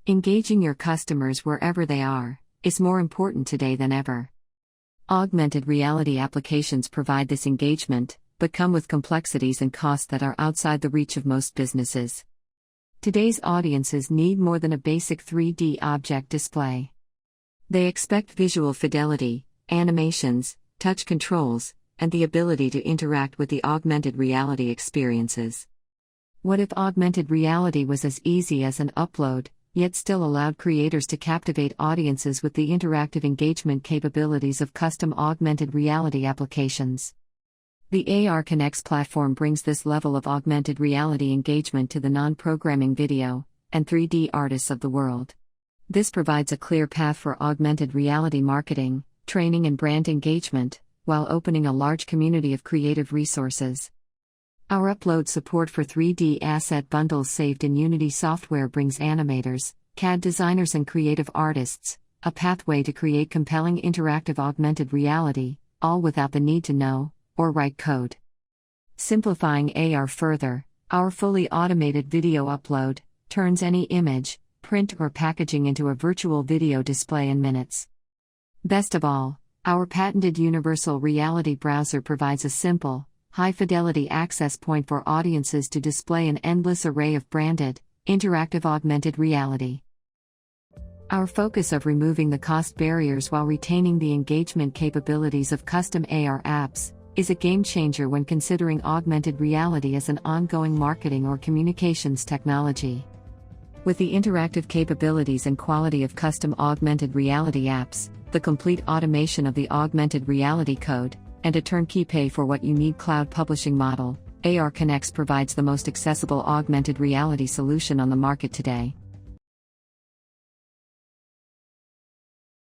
Engaging your customers wherever they are is more important today than ever. Augmented reality applications provide this engagement, but come with complexities and costs that are outside the reach of most businesses. Today's audiences need more than a basic 3D object display. They expect visual fidelity, animations, touch controls, and the ability to interact with the augmented reality experiences. What if augmented reality was as easy as an upload, yet still allowed creators to captivate audiences with the interactive engagement capabilities of custom augmented reality applications? The ARConnex platform brings this level of augmented reality engagement to the non-programming video and 3D artists of the world. This provides a clear path for augmented reality marketing, training, and brand engagement, while opening a large community of creative resources. Our upload support for 3D asset bundles saved in Unity software brings animators, CAD designers, and creative artists a pathway to create compelling interactive augmented reality, all without the need to know or write code. Simplifying AR further, our fully automated video upload turns any image, print, or packaging into a virtual video display in minutes. Best of all, our patented universal reality browser provides a simple, high-fidelity access point for audiences to display an endless array of branded, interactive augmented reality. Our focus of removing the cost barriers while retaining the engagement capabilities of custom AR apps is a game-changer when considering augmented reality as an ongoing marketing or communications technology. With the interactive capabilities and quality of custom augmented reality apps, the complete automation of the augmented reality code, and a turnkey pay-for-what-you-need cloud publishing model, ARConnex provides the most accessible augmented reality solution on the market today.